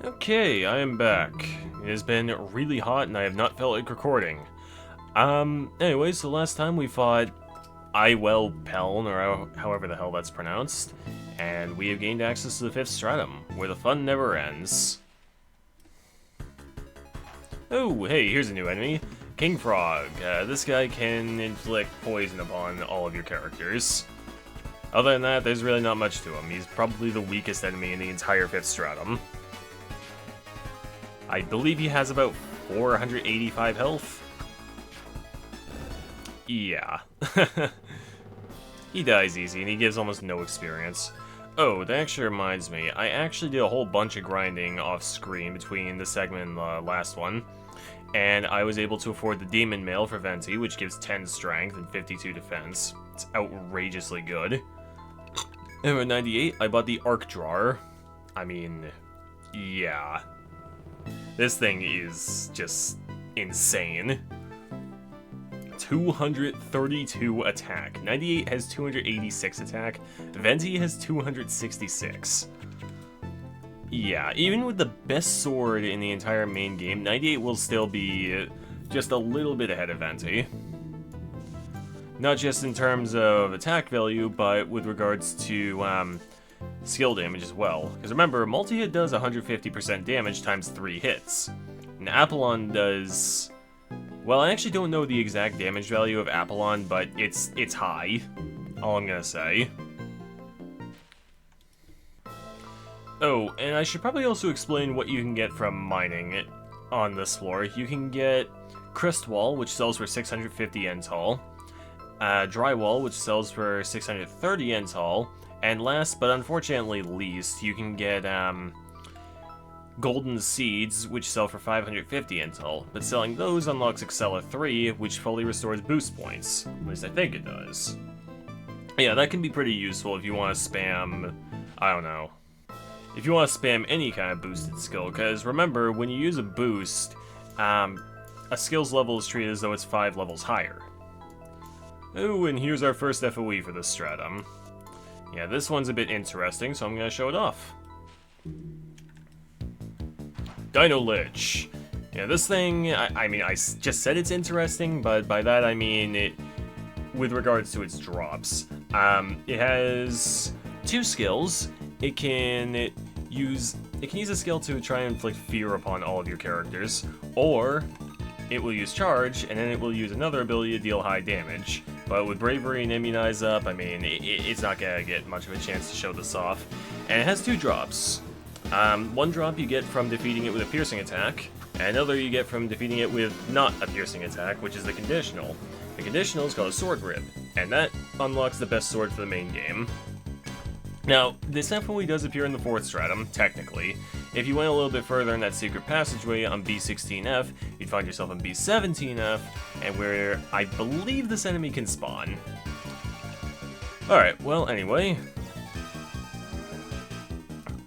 Okay, I am back. It has been really hot and I have not felt like recording. Anyway, so last time we fought Peln, or however the hell that's pronounced, and we have gained access to the 5th stratum, where the fun never ends. Oh, hey, here's a new enemy. King Frog. This guy can inflict poison upon all of your characters. Other than that, there's really not much to him. He's probably the weakest enemy in the entire 5th stratum. I believe he has about 485 health. Yeah. He dies easy, and he gives almost no experience. Oh, that actually reminds me. I actually did a whole bunch of grinding off-screen between this segment and the last one. And I was able to afford the Demon Mail for Venti, which gives 10 strength and 52 defense. It's outrageously good. And with 98, I bought the Arc Drawer. I mean, yeah. This thing is just insane. 232 attack. 98 has 286 attack. Venti has 266. Yeah, even with the best sword in the entire main game, 98 will still be just a little bit ahead of Venti. Not just in terms of attack value, but with regards to skill damage as well. Because remember, multi-hit does 150% damage times 3 hits. And Apollon does... Well, I actually don't know the exact damage value of Apollon, but it's high. All I'm gonna say. Oh, and I should probably also explain what you can get from mining on this floor. You can get Crystwall, which sells for 650 Ental. Drywall, which sells for 630 Ental. And last, but unfortunately least, you can get Golden Seeds, which sell for 550 Ental. But selling those unlocks Excella 3, which fully restores boost points. At least I think it does. Yeah, that can be pretty useful if you want to spam... I don't know. If you want to spam any kind of boosted skill, because remember, when you use a boost, a skill's level is treated as though it's 5 levels higher. Oh, and here's our first FOE for this stratum. Yeah, this one's a bit interesting, so I'm going to show it off. Dino Lich. Yeah, this thing, I mean, I just said it's interesting, but by that I mean it with regards to its drops. It has 2 skills. It can use a skill to try and inflict fear upon all of your characters, or it will use charge, and then it will use another ability to deal high damage. But with Bravery and Immunize up, I mean, it's not gonna get much of a chance to show this off. And it has 2 drops. One drop you get from defeating it with a piercing attack, and another you get from defeating it with not a piercing attack, which is the conditional. The conditional is called a Sword Rip, and that unlocks the best sword for the main game. Now, this FOE does appear in the 4th stratum, technically. If you went a little bit further in that secret passageway on B16F, you'd find yourself on B17F, and where I believe this enemy can spawn. Alright, well, anyway.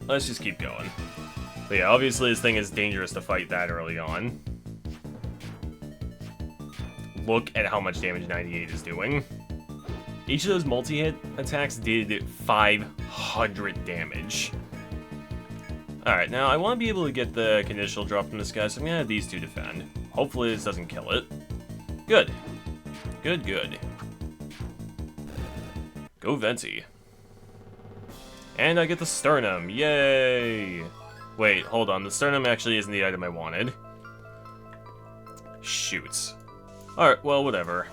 Let's just keep going. But yeah, obviously this thing is dangerous to fight that early on. Look at how much damage 98 is doing. Each of those multi-hit attacks did 500 damage. Alright, now I want to be able to get the conditional drop from this guy, so I'm going to have these 2 defend. Hopefully this doesn't kill it. Good. Good, good. Go Venti. And I get the Sternum. Yay! Wait, hold on. The Sternum actually isn't the item I wanted. Shoot. Alright, well, whatever.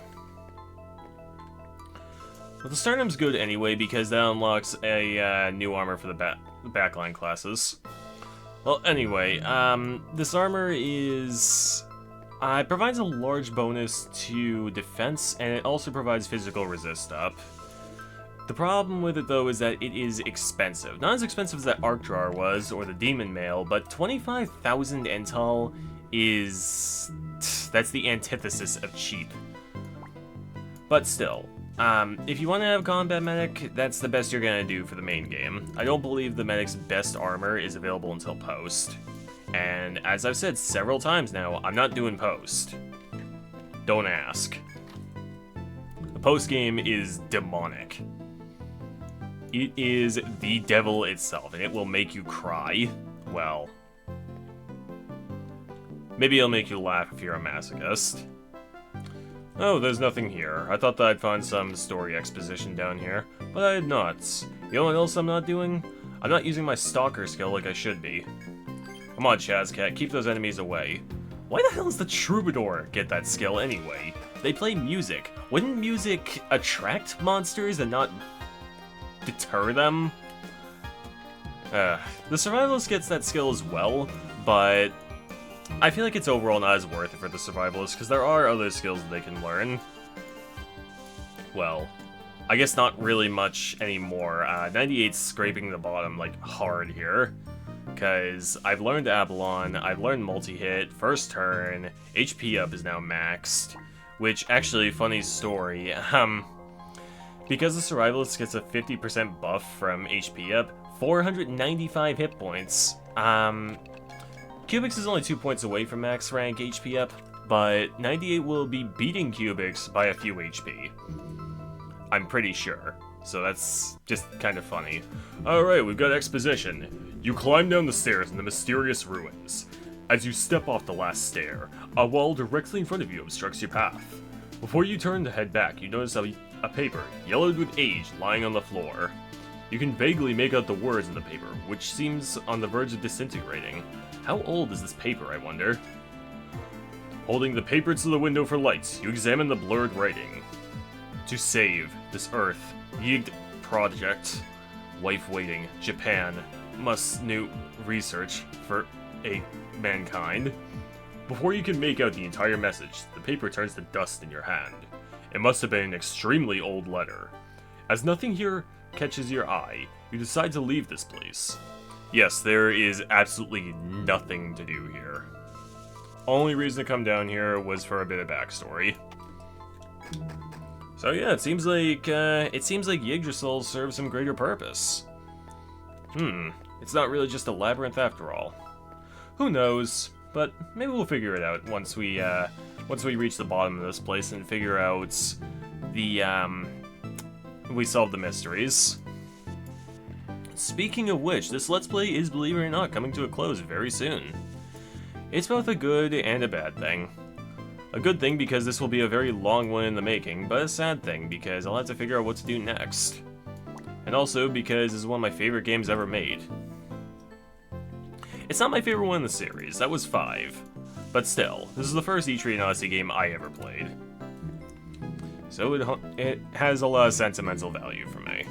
Well, the Sternum's good anyway, because that unlocks a new armor for the backline classes. Well, anyway, this armor is... it provides a large bonus to defense, and it also provides physical resist up. The problem with it, though, is that it is expensive. Not as expensive as that Arc Drawer was, or the Demon Mail, but 25,000 Ental is... that's the antithesis of cheap. But still, if you want to have Combat Medic, that's the best you're going to do for the main game. I don't believe the Medic's best armor is available until post. And as I've said several times now, I'm not doing post. Don't ask. The post game is demonic. It is the devil itself, and it will make you cry. Well, Maybe it'll make you laugh if you're a masochist. Oh, there's nothing here. I thought that I'd find some story exposition down here, but I had not. You know what else I'm not doing? I'm not using my stalker skill like I should be. Come on, Chazcat, keep those enemies away. Why the hell does the Troubadour get that skill anyway? They play music. Wouldn't music attract monsters and not deter them? The Survivalist gets that skill as well, but I feel like it's overall not as worth it for the Survivalist, because there are other skills that they can learn. Well, I guess not really much anymore. 98's scraping the bottom, like, hard here. Because I've learned Abalon, I've learned multi-hit, first turn, HP up is now maxed. Which, actually, funny story, because the Survivalist gets a 50% buff from HP up, 495 hit points. Cubics is only 2 points away from max rank HP up, but 98 will be beating Cubics by a few HP. I'm pretty sure. So that's just kind of funny. Alright, we've got exposition. You climb down the stairs in the mysterious ruins. As you step off the last stair, a wall directly in front of you obstructs your path. Before you turn to head back, you notice a paper, yellowed with age, lying on the floor. You can vaguely make out the words in the paper, which seems on the verge of disintegrating. How old is this paper, I wonder? Holding the paper to the window for light, you examine the blurred writing. To save this Earth, Yigd Project, wife waiting, Japan, must new research for a mankind. Before you can make out the entire message, the paper turns to dust in your hand. It must have been an extremely old letter. As nothing here catches your eye, you decide to leave this place. Yes, there is absolutely nothing to do here. Only reason to come down here was for a bit of backstory. So yeah, it seems like Yggdrasil serves some greater purpose. It's not really just a labyrinth after all. Who knows? But maybe we'll figure it out once we reach the bottom of this place and figure out the we solve the mysteries. Speaking of which, this Let's Play is, believe it or not, coming to a close very soon. It's both a good and a bad thing. A good thing because this will be a very long one in the making, but a sad thing because I'll have to figure out what to do next. And also because this is one of my favorite games ever made. It's not my favorite one in the series, that was 5. But still, this is the first Etrian Odyssey game I ever played. So it has a lot of sentimental value for me.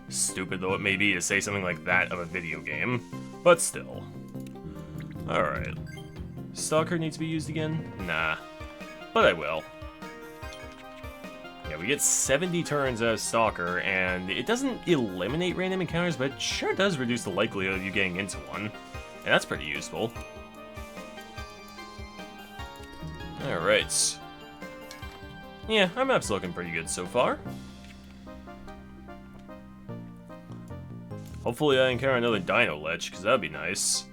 Stupid though it may be to say something like that of a video game, but still. Alright. Stalker needs to be used again? Nah. But I will. Yeah, we get 70 turns as Stalker, and it doesn't eliminate random encounters, but it sure does reduce the likelihood of you getting into one. And that's pretty useful. Alright. Yeah, our map's looking pretty good so far. Hopefully I encounter another Dino Lich, because that'd be nice.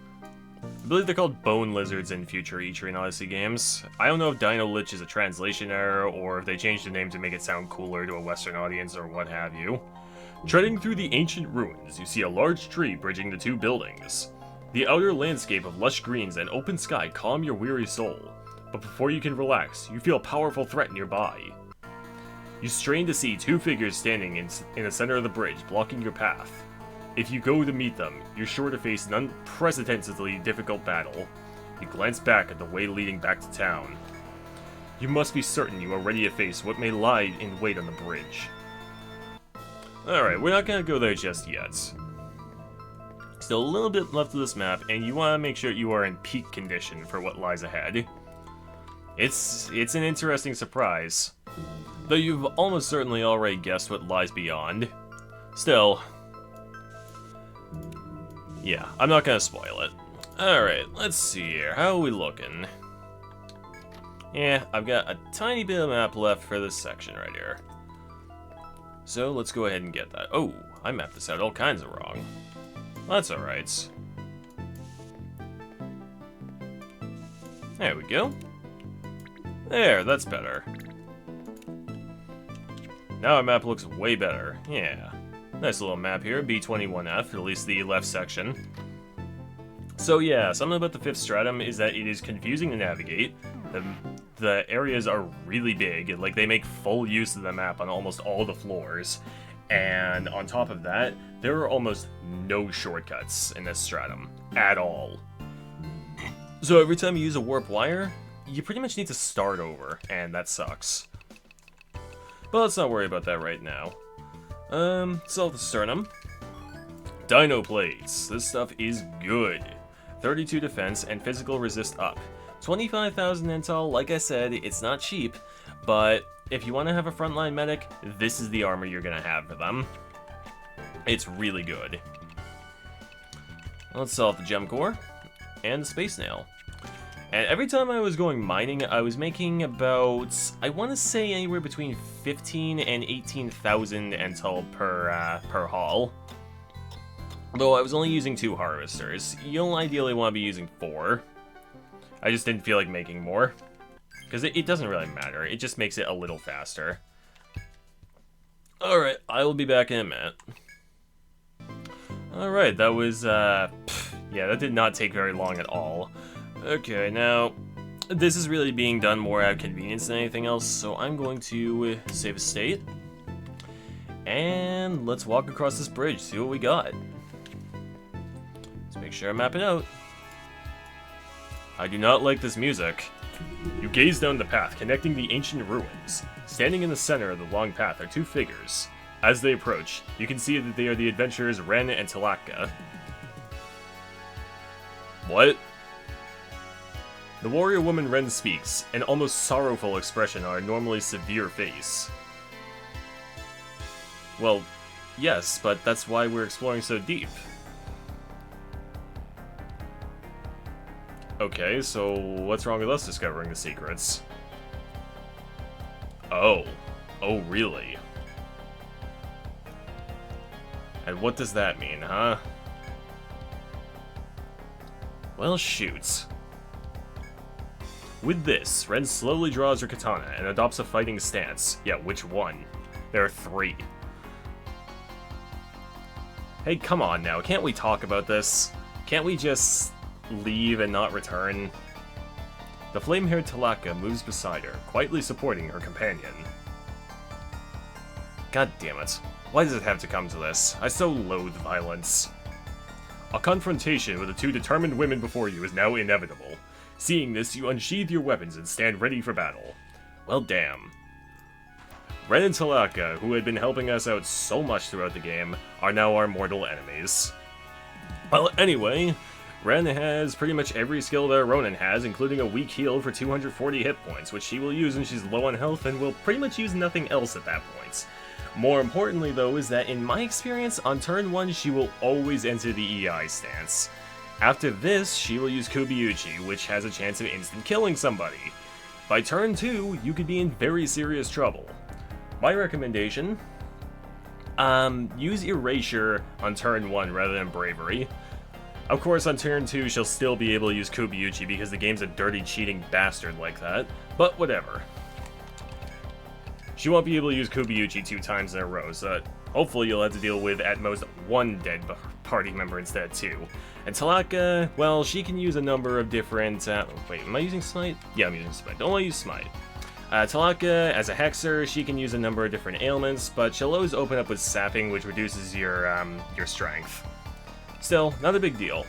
I believe they're called bone lizards in future Etrian Odyssey games. I don't know if Dino Lich is a translation error, or if they changed the name to make it sound cooler to a Western audience, or what have you. Treading through the ancient ruins, you see a large tree bridging the two buildings. The outer landscape of lush greens and open sky calm your weary soul. But before you can relax, you feel a powerful threat nearby. You strain to see two figures standing in the center of the bridge, blocking your path. If you go to meet them, you're sure to face an unprecedentedly difficult battle. You glance back at the way leading back to town. You must be certain you are ready to face what may lie in wait on the bridge. Alright, we're not gonna go there just yet. Still a little bit left of this map, and you want to make sure you are in peak condition for what lies ahead. It's an interesting surprise. Though you've almost certainly already guessed what lies beyond. Still, yeah, I'm not gonna spoil it. Alright, let's see here. How are we looking? Yeah, I've got a tiny bit of map left for this section right here. So let's go ahead and get that. Oh, I mapped this out all kinds of wrong. That's alright. There we go. There, that's better. Now our map looks way better. Yeah. Nice little map here, B21F, at least the left section. So yeah, something about the 5th stratum is that it is confusing to navigate. The areas are really big, like they make full use of the map on almost all the floors. And on top of that, there are almost no shortcuts in this stratum, at all. So every time you use a warp wire, you pretty much need to start over, and that sucks. But let's not worry about that right now. Solve the sternum. Dino plates. This stuff is good. 32 defense and physical resist up. 25,000 intel, like I said, it's not cheap, but if you want to have a frontline medic, this is the armor you're going to have for them. It's really good. Let's solve the gem core and the space nail. And every time I was going mining, I was making about, I want to say anywhere between 15 and 18,000 intel per haul. Though I was only using 2 harvesters. You'll ideally want to be using 4. I just didn't feel like making more. Because it doesn't really matter. It just makes it a little faster. Alright, I will be back in a minute. Alright, that was, yeah, that did not take very long at all. Okay, now, this is really being done more out of convenience than anything else, so I'm going to save a state. And let's walk across this bridge, see what we got. Let's make sure I map it out. I do not like this music. You gaze down the path, connecting the ancient ruins. Standing in the center of the long path are 2 figures. As they approach, you can see that they are the adventurers Ren and Tlachtga. What? The warrior woman Ren speaks, an almost sorrowful expression on her normally severe face. Well, yes, but that's why we're exploring so deep. Okay, so what's wrong with us discovering the secrets? Oh. Oh, really? And what does that mean, huh? Well, shoot. With this, Ren slowly draws her katana and adopts a fighting stance. Yeah, which one? There are 3. Hey, come on now, can't we talk about this? Can't we just leave and not return? The flame-haired Tlachtga moves beside her, quietly supporting her companion. God damn it. Why does it have to come to this? I so loathe violence. A confrontation with the 2 determined women before you is now inevitable. Seeing this, you unsheathe your weapons and stand ready for battle. Well, damn. Ren and Tlachtga, who had been helping us out so much throughout the game, are now our mortal enemies. Well, anyway, Ren has pretty much every skill that Ronin has, including a weak heal for 240 hit points, which she will use when she's low on health and will pretty much use nothing else at that point. More importantly, though, is that in my experience, on turn 1, she will always enter the EI stance. After this, she will use Kubiuchi, which has a chance of instant killing somebody. By turn 2, you could be in very serious trouble. My recommendation, use Erasure on turn 1 rather than Bravery. Of course, on turn 2, she'll still be able to use Kubiuchi because the game's a dirty, cheating bastard like that, but whatever. She won't be able to use Kubiuchi 2 times in a row, so hopefully you'll have to deal with at most 1 dead party member instead of 2. And Tlachtga, well, she can use a number of different, wait, am I using Smite? Yeah, I'm using Smite. Don't want to use Smite. Tlachtga, as a Hexer, she can use a number of different ailments, but she'll always open up with Sapping, which reduces your strength. Still, not a big deal.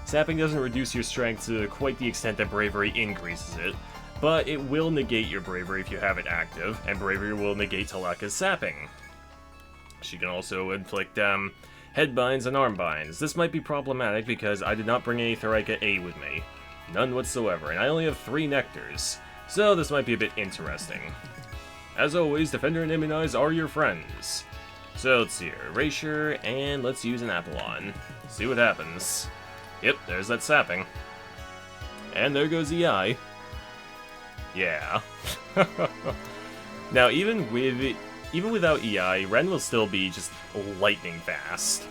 Sapping doesn't reduce your strength to quite the extent that Bravery increases it, but it will negate your Bravery if you have it active, and Bravery will negate Tlachtga's Sapping. She can also inflict, headbinds and armbinds. This might be problematic because I did not bring any Thorika A with me. None whatsoever, and I only have 3 Nectars, so this might be a bit interesting. As always, Defender and Immunize are your friends. So let's see here, Erasure, and let's use an Apollon. See what happens. Yep, there's that Sapping. And there goes EI. Yeah. Now, even without EI, Ren will still be just lightning fast.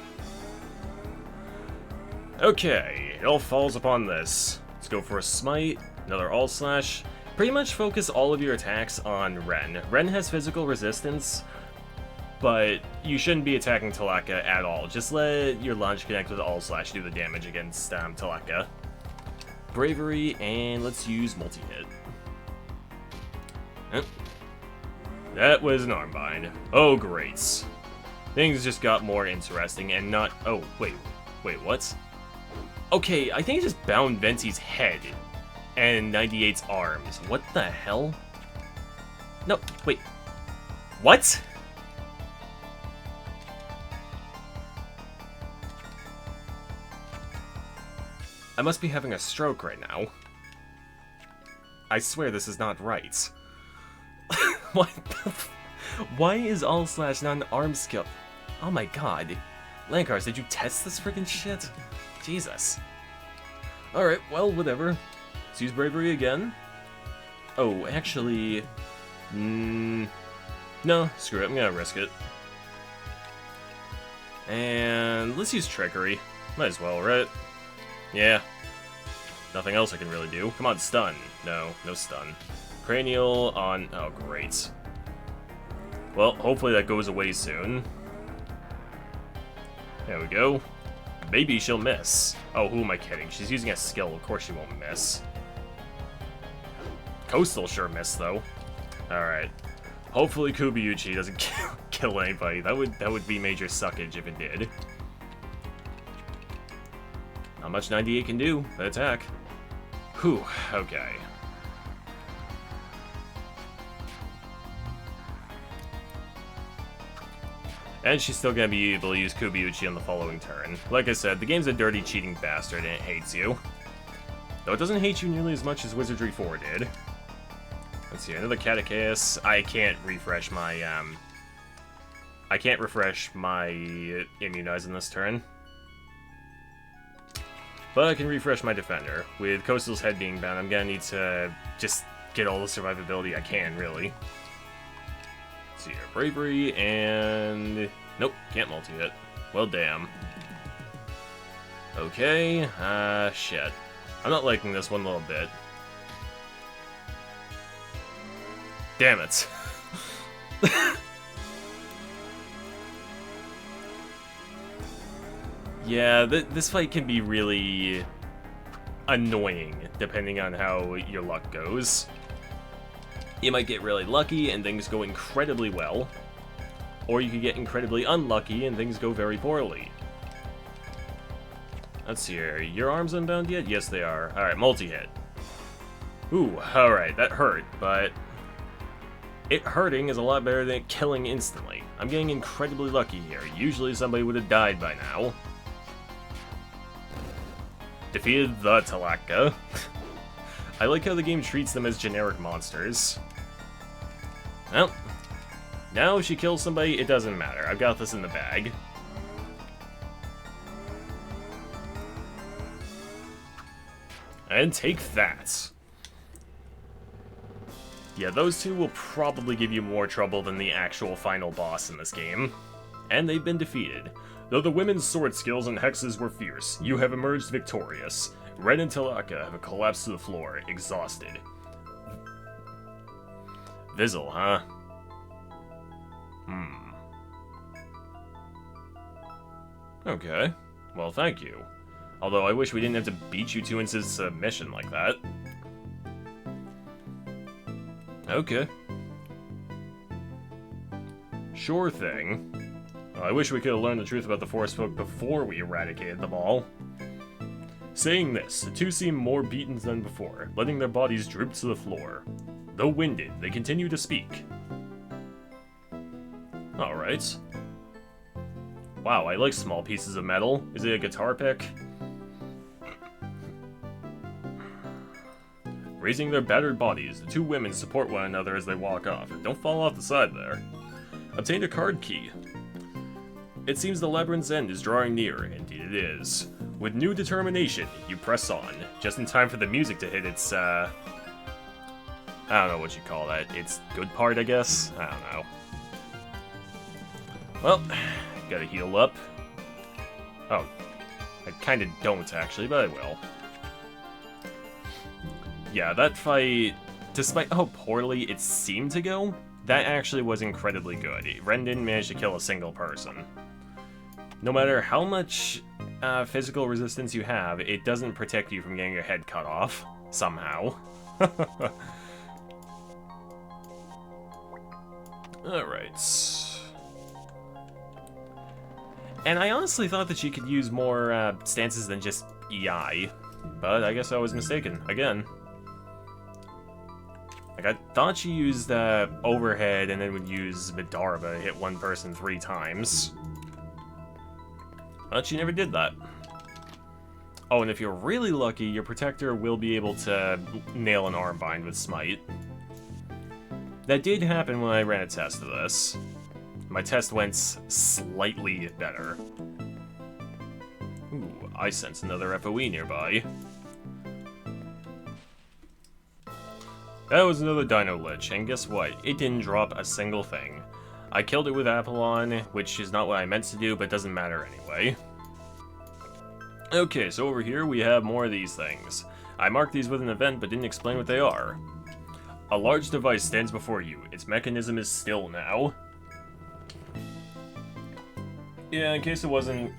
Okay, it all falls upon this. Let's go for a Smite, another All Slash. Pretty much focus all of your attacks on Ren. Ren has physical resistance, but you shouldn't be attacking Tlachtga at all. Just let your launch connect with all slash do the damage against Tlachtga. Bravery, and let's use multi-hit. That was an armbind. Oh, great. Things just got more interesting and not... Oh, wait, what? Okay, I think it just bound Venti's head and 98's arms. What the hell? No, wait. What? I must be having a stroke right now. I swear this is not right. What the Why is all slash not an arm skill? Oh my god. Lankars, did you test this freaking shit? Jesus. Alright, well, whatever. Let's use bravery again. Oh, actually... no, screw it, I'm gonna risk it. And let's use trickery. Might as well, right? Yeah. Nothing else I can really do. Come on, stun. No, no stun. Cranial on... Oh, great. Well, hopefully that goes away soon. There we go. Maybe she'll miss. Oh, who am I kidding? She's using a skill. Of course she won't miss. Coastal sure missed, though. Alright. Hopefully Kubiuchi doesn't kill anybody. That would be major suckage if it did. Not much 98 can do. That attack. Whew. Okay. And she's still gonna be able to use Kubiuchi on the following turn. Like I said, the game's a dirty, cheating bastard, and it hates you. Though it doesn't hate you nearly as much as Wizardry 4 did. Let's see, another Catechus. I can't refresh my, Immunize in this turn. But I can refresh my Defender. With Coastal's head being bound, I'm gonna need to just get all the survivability I can, really. Let's see here, Bravery, and... Nope, can't multi-hit. Well, damn. Okay, shit. I'm not liking this one little bit. Damn it. Yeah, this fight can be really annoying, depending on how your luck goes. You might get really lucky and things go incredibly well, or you could get incredibly unlucky and things go very poorly. Let's see here. Your arms unbound yet? Yes, they are. Alright, multi-hit. Ooh, alright, that hurt, but it hurting is a lot better than it killing instantly. I'm getting incredibly lucky here. Usually somebody would have died by now. Defeated the Tlachtga. I like how the game treats them as generic monsters. Well, now if she kills somebody, it doesn't matter. I've got this in the bag. And take that. Yeah, those two will probably give you more trouble than the actual final boss in this game. And they've been defeated. Though the women's sword skills and hexes were fierce, you have emerged victorious. Red and Tlachtga have collapsed to the floor, exhausted. Vizzle, huh? Okay. Well, thank you. Although I wish we didn't have to beat you two into submission like that. Okay. Sure thing. I wish we could have learned the truth about the forest folk before we eradicated them all. Saying this, the two seem more beaten than before, letting their bodies droop to the floor. Though winded, they continue to speak. Alright. Wow, I like small pieces of metal. Is it a guitar pick? Raising their battered bodies, the two women support one another as they walk off. Don't fall off the side there. Obtained a card key. It seems the labyrinth's end is drawing near. Indeed it is. With new determination, you press on. Just in time for the music to hit its, I don't know what you call that. Its good part, I guess? I don't know. Well, gotta heal up. Oh, I kinda don't, actually, but I will. Yeah, that fight, despite how poorly it seemed to go, that actually was incredibly good. Ren didn't manage to kill a single person. No matter how much physical resistance you have, it doesn't protect you from getting your head cut off, somehow. Alright. And I honestly thought that she could use more stances than just EI, but I guess I was mistaken, again. Like, I thought she used overhead and then would use Midarba to hit one person 3 times. But she never did that. Oh, and if you're really lucky, your protector will be able to nail an arm bind with Smite. That did happen when I ran a test of this. My test went slightly better. Ooh, I sense another FOE nearby. That was another Dino Lich, and guess what? It didn't drop a single thing. I killed it with Apollon, which is not what I meant to do, but doesn't matter anyway. Okay, so over here we have more of these things. I marked these with an event, but didn't explain what they are. A large device stands before you. Its mechanism is still now. Yeah, in case it wasn't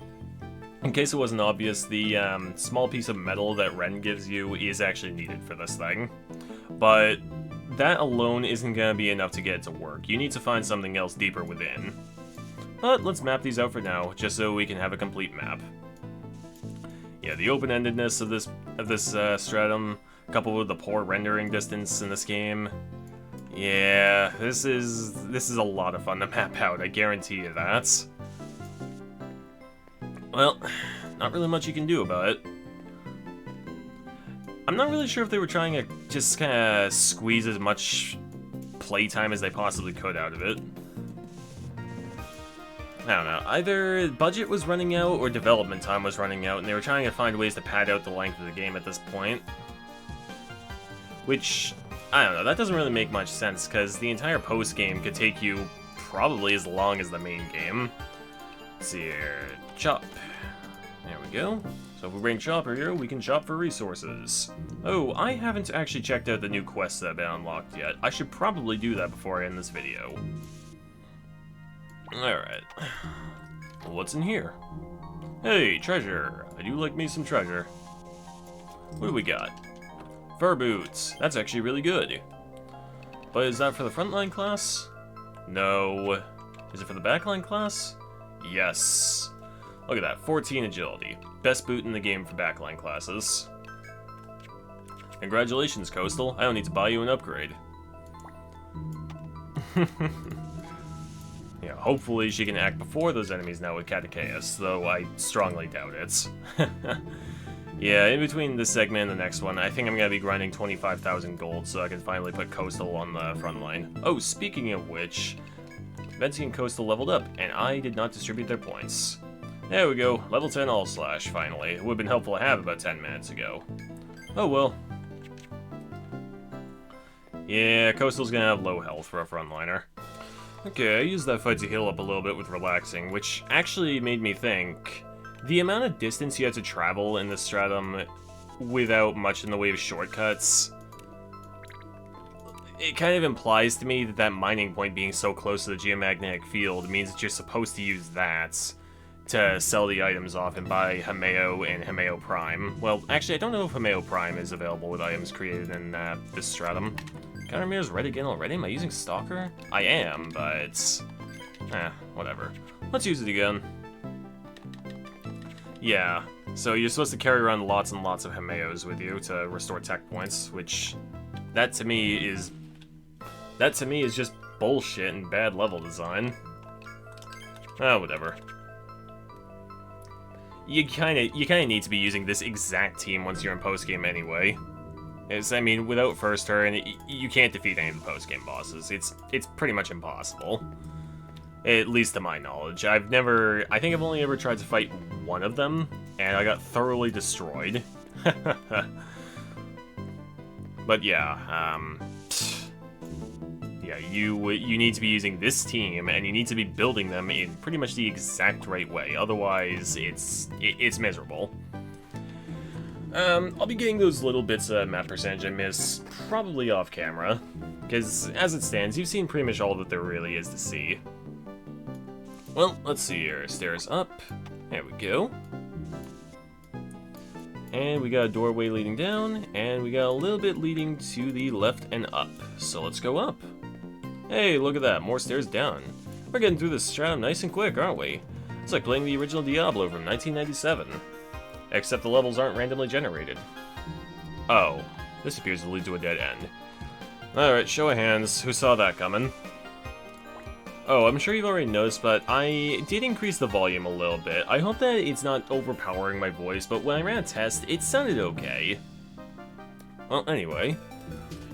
obvious, the small piece of metal that Ren gives you is actually needed for this thing. But that alone isn't going to be enough to get it to work. You need to find something else deeper within. But let's map these out for now, just so we can have a complete map. Yeah, the open-endedness of this stratum, coupled with the poor rendering distance in this game. Yeah, this is a lot of fun to map out, I guarantee you that. Well, not really much you can do about it. I'm not really sure if they were trying to just kind of squeeze as much playtime as they possibly could out of it. I don't know. Either budget was running out or development time was running out, and they were trying to find ways to pad out the length of the game at this point. Which, I don't know, that doesn't really make much sense, because the entire post-game could take you probably as long as the main game. Let's see here. Chop. There we go. So if we bring Chopper here, we can chop for resources. Oh, I haven't actually checked out the new quests that have been unlocked yet. I should probably do that before I end this video. Alright. Well, what's in here? Hey, treasure. I do like me some treasure. What do we got? Fur boots. That's actually really good. But is that for the frontline class? No. Is it for the backline class? Yes. Look at that, 14 agility. Best boot in the game for backline classes. Congratulations, Coastal. I don't need to buy you an upgrade. Yeah, hopefully she can act before those enemies now with Catechus, though I strongly doubt it. Yeah, in between this segment and the next one, I think I'm going to be grinding 25,000 gold so I can finally put Coastal on the front line. Oh, speaking of which, Betsy and Coastal leveled up, and I did not distribute their points. There we go, level 10 all slash, finally. It would have been helpful to have about 10 minutes ago. Oh well. Yeah, Coastal's gonna have low health for a frontliner. Okay, I used that fight to heal up a little bit with relaxing, which actually made me think, the amount of distance you have to travel in this stratum without much in the way of shortcuts, it kind of implies to me that that mining point being so close to the geomagnetic field means that you're supposed to use that to sell the items off and buy Himeo and Himeo Prime. Well, actually, I don't know if Himeo Prime is available with items created in this stratum. Countermere's red again already? Am I using Stalker? I am, but... whatever. Let's use it again. Yeah, so you're supposed to carry around lots and lots of Himeos with you to restore tech points, which... That to me is just bullshit and bad level design. Whatever. You kinda need to be using this exact team once you're in postgame anyway. I mean, without first turn, you can't defeat any of the postgame bosses. It's pretty much impossible. At least to my knowledge. I think I've only ever tried to fight one of them, and I got thoroughly destroyed. But yeah, yeah, you need to be using this team, and you need to be building them in pretty much the exact right way. Otherwise, it's miserable. I'll be getting those little bits of map percentage I miss probably off camera, because as it stands, you've seen pretty much all that there really is to see. Well, let's see here. Stairs up. There we go. And we got a doorway leading down, and we got a little bit leading to the left and up. So let's go up. Hey, look at that. More stairs down. We're getting through this stratum nice and quick, aren't we? It's like playing the original Diablo from 1997. Except the levels aren't randomly generated. Oh, this appears to lead to a dead end. Alright, show of hands. Who saw that coming? Oh, I'm sure you've already noticed, but I did increase the volume a little bit. I hope that it's not overpowering my voice, but when I ran a test, it sounded okay. Well, anyway.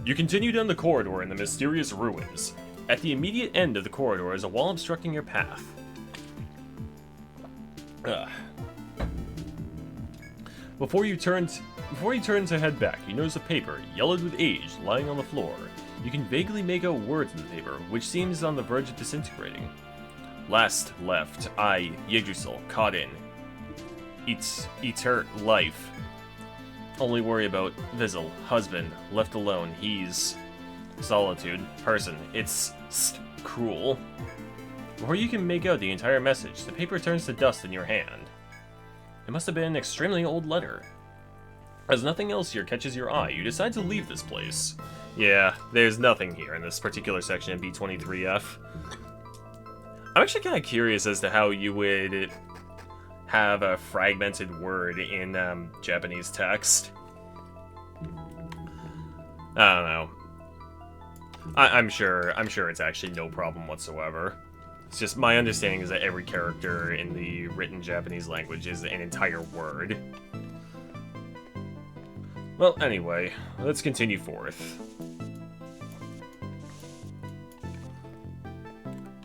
You continue down the corridor in the mysterious ruins. At the immediate end of the corridor is a wall obstructing your path. Ugh. Before you turn to head back, you notice a paper, yellowed with age, lying on the floor. You can vaguely make out words in the paper, which seems on the verge of disintegrating. Last left, I, Yggdrasil, caught in. Eter life. Only worry about Vizel, husband, left alone, he's... Solitude, person, it's cruel. Before you can make out the entire message, the paper turns to dust in your hand. It must have been an extremely old letter. As nothing else here catches your eye, you decide to leave this place. Yeah, there's nothing here in this particular section of B23F. I'm actually kind of curious as to how you would have a fragmented word in Japanese text. I don't know. I'm sure it's actually no problem whatsoever. It's just my understanding is that every character in the written Japanese language is an entire word. Well, anyway, let's continue forth.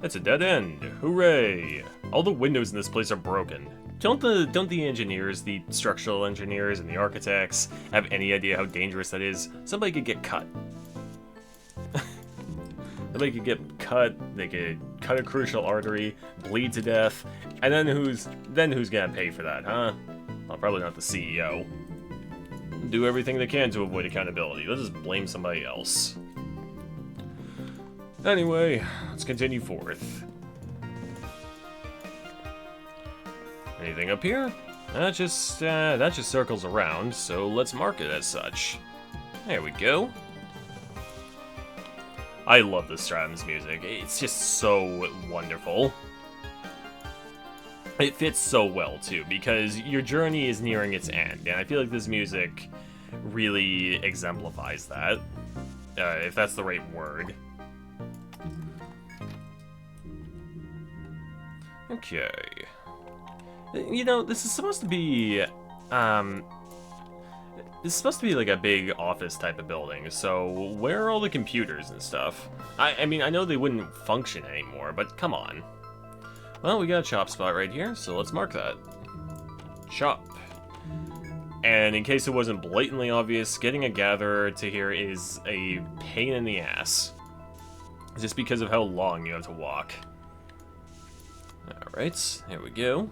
It's a dead end. Hooray! All the windows in this place are broken. Don't the engineers, the structural engineers and the architects have any idea how dangerous that is? Somebody could get cut. Somebody could get cut, they could cut a crucial artery, bleed to death, and then who's gonna pay for that, huh? Well, probably not the CEO. Do everything they can to avoid accountability. Let's just blame somebody else. Anyway, let's continue forth. Anything up here? That just circles around, so let's mark it as such. There we go. I love the Stratum's music. It's just so wonderful. It fits so well, too, because your journey is nearing its end, and I feel like this music really exemplifies that, if that's the right word. Okay. You know, this is supposed to be, like a big office type of building, so where are all the computers and stuff? I mean, I know they wouldn't function anymore, but come on. Well, we got a chop spot right here, so let's mark that. Chop. And in case it wasn't blatantly obvious, getting a gatherer to here is a pain in the ass. Just because of how long you have to walk. Alright, here we go.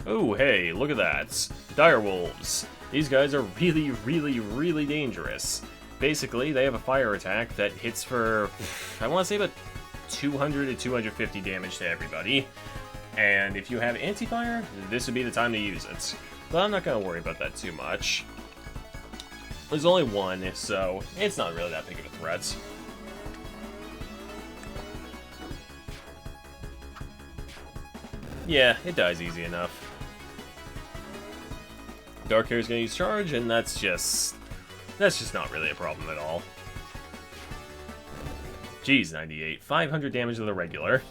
Oh, hey, look at that. Direwolves. These guys are really, really, really dangerous. Basically, they have a fire attack that hits for, I want to say about 200 to 250 damage to everybody. And if you have anti-fire, this would be the time to use it. But I'm not going to worry about that too much. There's only one, so it's not really that big of a threat. Yeah, it dies easy enough. Dark Hair's gonna use charge, and that's just not really a problem at all. Geez, 98. 500 damage to the regular.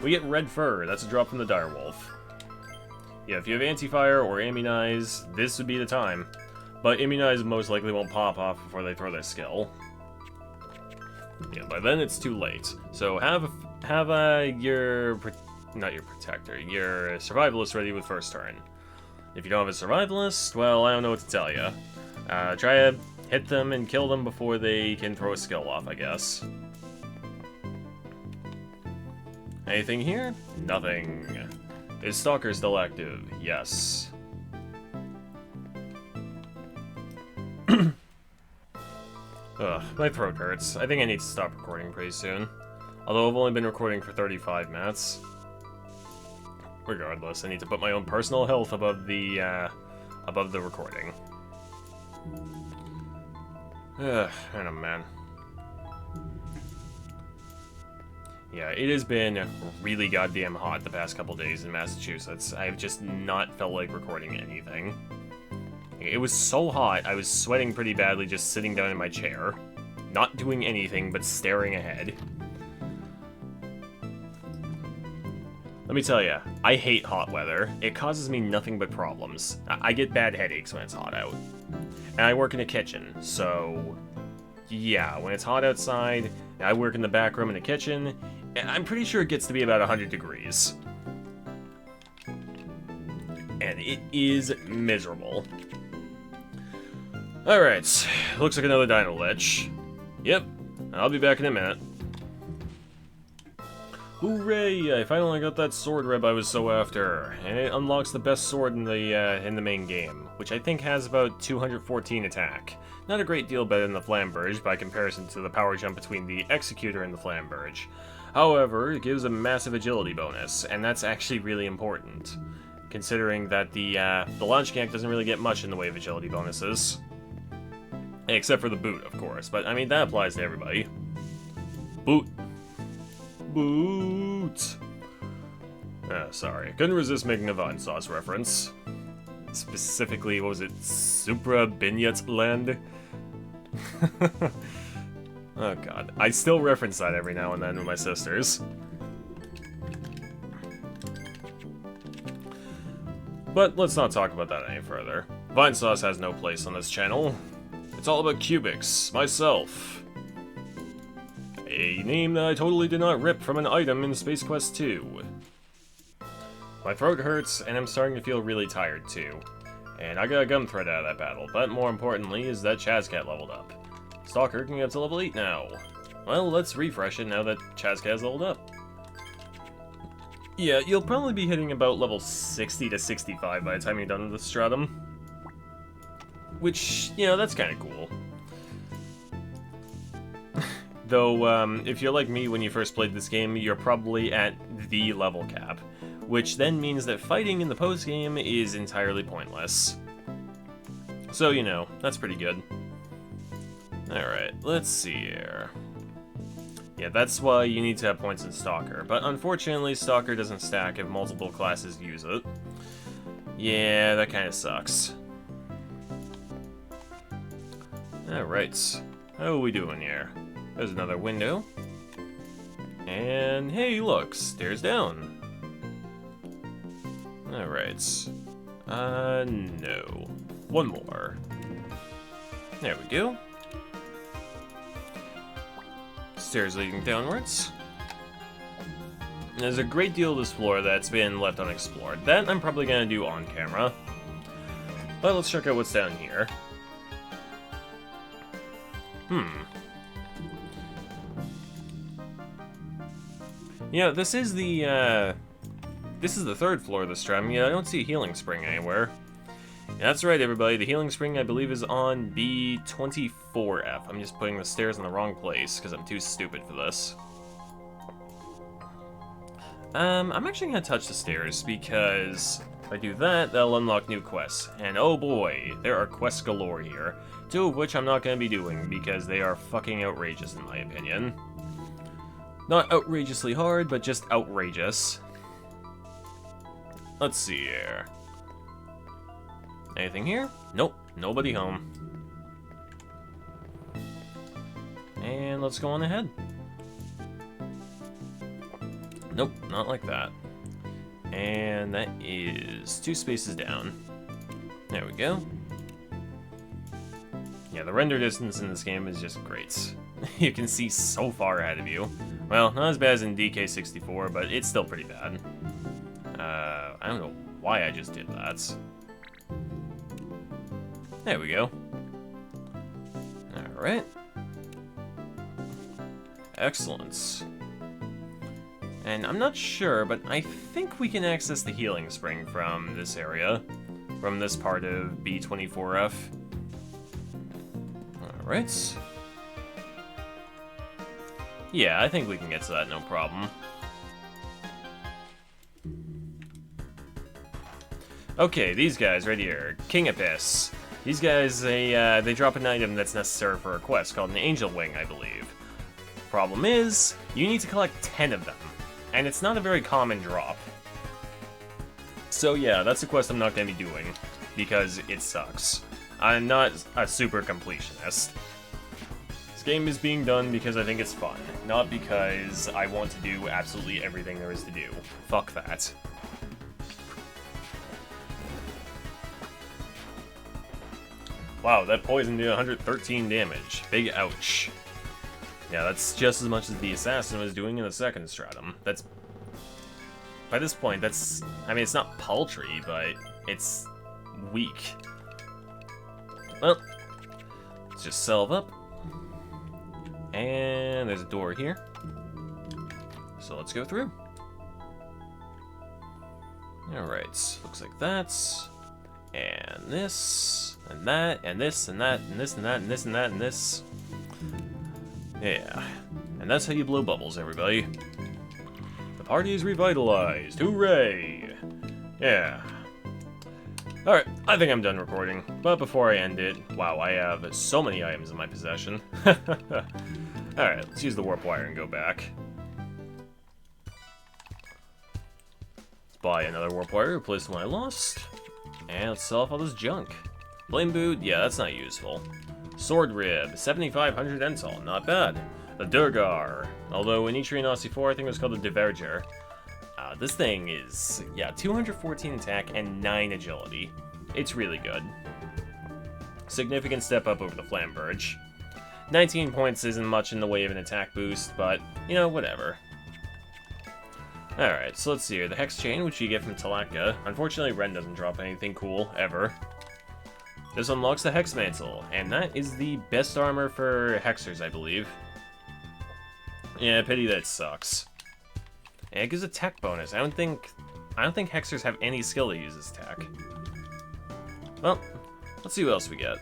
We get red fur. That's a drop from the direwolf. Yeah, if you have anti-fire or immunize, this would be the time. But immunize most likely won't pop off before they throw their skill. Yeah, by then it's too late. So have your survivalist ready with first turn. If you don't have a survivalist, well, I don't know what to tell you. Try to hit them and kill them before they can throw a skill off, I guess. Anything here? Nothing. Is Stalker still active? Yes. Ugh, my throat hurts. I think I need to stop recording pretty soon. Although I've only been recording for 35 minutes. Regardless, I need to put my own personal health above the recording. Ugh, I don't know, man. Yeah, it has been really goddamn hot the past couple days in Massachusetts. I've just not felt like recording anything. It was so hot, I was sweating pretty badly just sitting down in my chair. Not doing anything but staring ahead. Let me tell you, I hate hot weather. It causes me nothing but problems. I get bad headaches when it's hot out. And I work in a kitchen, so... yeah, when it's hot outside, I work in the back room in the kitchen, and I'm pretty sure it gets to be about 100 degrees. And it is miserable. Alright, looks like another Dino Lich. Yep, I'll be back in a minute. Hooray! I finally got that sword rib I was so after, and it unlocks the best sword in the main game, which I think has about 214 attack. Not a great deal better than the Flamberge by comparison to the power jump between the Executor and the Flamberge. However, it gives a massive agility bonus, and that's actually really important, considering that the launch gank doesn't really get much in the way of agility bonuses. Except for the boot, of course, but I mean, that applies to everybody. Boot. Boot! Sorry. Couldn't resist making a Vine Sauce reference. Specifically, what was it? Supra Binyat Land? Oh god. I still reference that every now and then with my sisters. But let's not talk about that any further. Vine Sauce has no place on this channel. It's all about Cubics, myself. A name that I totally did not rip from an item in Space Quest 2. My throat hurts, and I'm starting to feel really tired too. And I got a gum thread out of that battle, but more importantly is that Chazcat leveled up. Stalker can get up to level 8 now. Well, let's refresh it now that Chazcat's leveled up. Yeah, you'll probably be hitting about level 60 to 65 by the time you're done with the Stratum. Which, you know, that's kind of cool. Though, if you're like me when you first played this game, you're probably at the level cap. Which then means that fighting in the post-game is entirely pointless. So, you know, that's pretty good. Alright, let's see here. Yeah, that's why you need to have points in Stalker, but unfortunately Stalker doesn't stack if multiple classes use it. Yeah, that kinda sucks. Alright, how are we doing here? There's another window. And hey, look, stairs down. Alright. No. One more. There we go. Stairs leading downwards. There's a great deal of this floor that's been left unexplored. That I'm probably gonna do on camera. But let's check out what's down here. Yeah, this is the third floor of the Stratum. Yeah, I don't see a healing spring anywhere. Yeah, that's right, everybody. The healing spring, I believe, is on B24F. I'm just putting the stairs in the wrong place, because I'm too stupid for this. I'm actually going to touch the stairs, because if I do that, that'll unlock new quests. And oh boy, there are quests galore here. 2 of which I'm not going to be doing, because they are fucking outrageous, in my opinion. Not outrageously hard, but just outrageous. Let's see here. Anything here? Nope, nobody home. And let's go on ahead. Nope, not like that. And that is 2 spaces down. There we go. Yeah, the render distance in this game is just great. You can see so far ahead of you. Well, not as bad as in DK64, but it's still pretty bad. I don't know why I just did that. There we go. Alright. Excellent. And I'm not sure, but I think we can access the healing spring from this area. From this part of B24F. Alright. Yeah, I think we can get to that, no problem. Okay, these guys right here. King Abyss. These guys, they drop an item that's necessary for a quest called an Angel Wing, I believe. Problem is, you need to collect 10 of them. And it's not a very common drop. So yeah, that's a quest I'm not going to be doing, because it sucks. I'm not a super completionist. This game is being done because I think it's fun, not because I want to do absolutely everything there is to do. Fuck that. Wow, that poison did 113 damage. Big ouch. Yeah, that's just as much as the assassin was doing in the second stratum. That's... By this point, that's... I mean, it's not paltry, but it's weak. Well, let's just salve up. And there's a door here. So let's go through. Alright, looks like that. And this, and that, and this, and that, and this, and that, and this, and that, and this. Yeah. And that's how you blow bubbles, everybody. The party is revitalized. Hooray! Yeah. Alright, I think I'm done recording. But before I end it, wow, I have so many items in my possession. Alright, let's use the warp wire and go back. Let's buy another warp wire, replace the one I lost. And let's sell off all this junk. Flame boot, yeah, that's not useful. Sword rib, 7,500 intel, not bad. The Durgar, although in Etrian Odyssey 4, I think it was called the Diverger. This thing is, yeah, 214 attack and 9 agility. It's really good. Significant step up over the Flamberge. 19 points isn't much in the way of an attack boost, but, you know, whatever. Alright, so let's see here. The Hex Chain, which you get from Tlachtga. Unfortunately, Ren doesn't drop anything cool, ever. This unlocks the Hex Mantle, and that is the best armor for Hexers, I believe. Yeah, pity that it sucks. And it gives a tech bonus. I don't think Hexers have any skill to use this tech. Well, let's see what else we get.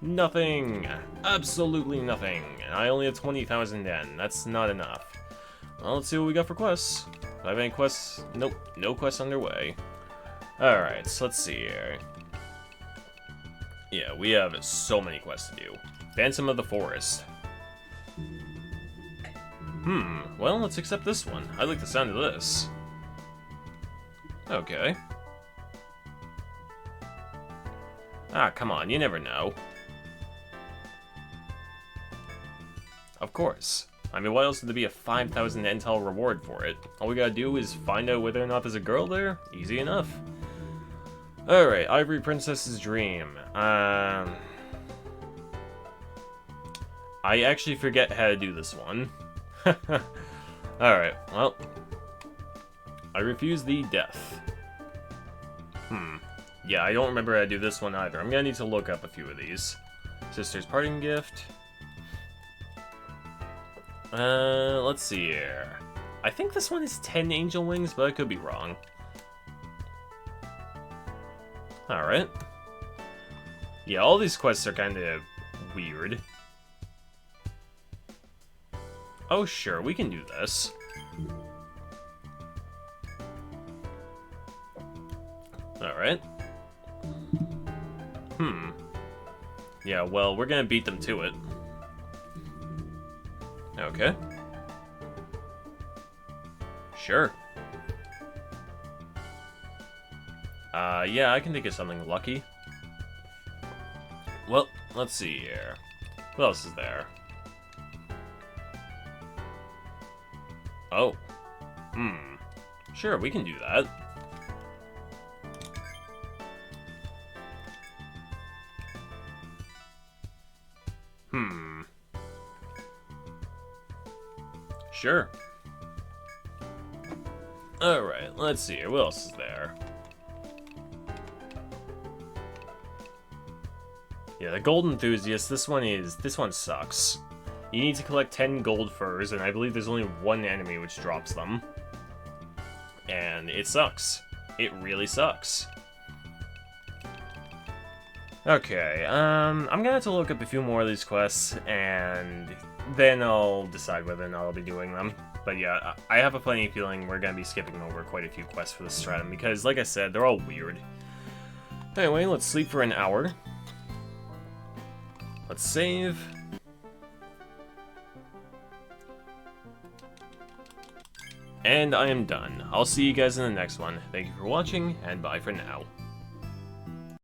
Nothing! Absolutely nothing! I only have 20,000 yen. That's not enough. Well, let's see what we got for quests. Do I have any quests? Nope, no quests underway. Alright, so let's see here. Yeah, we have so many quests to do. Phantom of the Forest. Well, let's accept this one. I like the sound of this. Okay. Ah, come on, you never know. Of course. I mean, why else would there be a 5,000 intel reward for it? All we gotta do is find out whether or not there's a girl there. Easy enough. Alright, Ivory Princess's Dream. I actually forget how to do this one. Alright, well. I refuse the death. Yeah, I don't remember how to do this one either. I'm gonna need to look up a few of these. Sister's Parting Gift. Let's see here. I think this one is 10 angel wings, but I could be wrong. Alright. Yeah, all these quests are kind of weird. Oh, sure, we can do this. Alright. Yeah, well, we're gonna beat them to it. Okay. Sure. Yeah, I can think of something lucky. Well, let's see here. What else is there? Oh. Sure, we can do that. Sure. Alright, let's see here. What else is there? Yeah, the Gold Enthusiast, this one sucks. You need to collect 10 gold furs, and I believe there's only one enemy which drops them. And it sucks. It really sucks. Okay, I'm gonna have to look up a few more of these quests, and then I'll decide whether or not I'll be doing them. But yeah, I have a funny feeling we're gonna be skipping over quite a few quests for this stratum, because like I said, they're all weird. Anyway, let's sleep for an hour. Let's save. And I am done. I'll see you guys in the next one. Thank you for watching, and bye for now.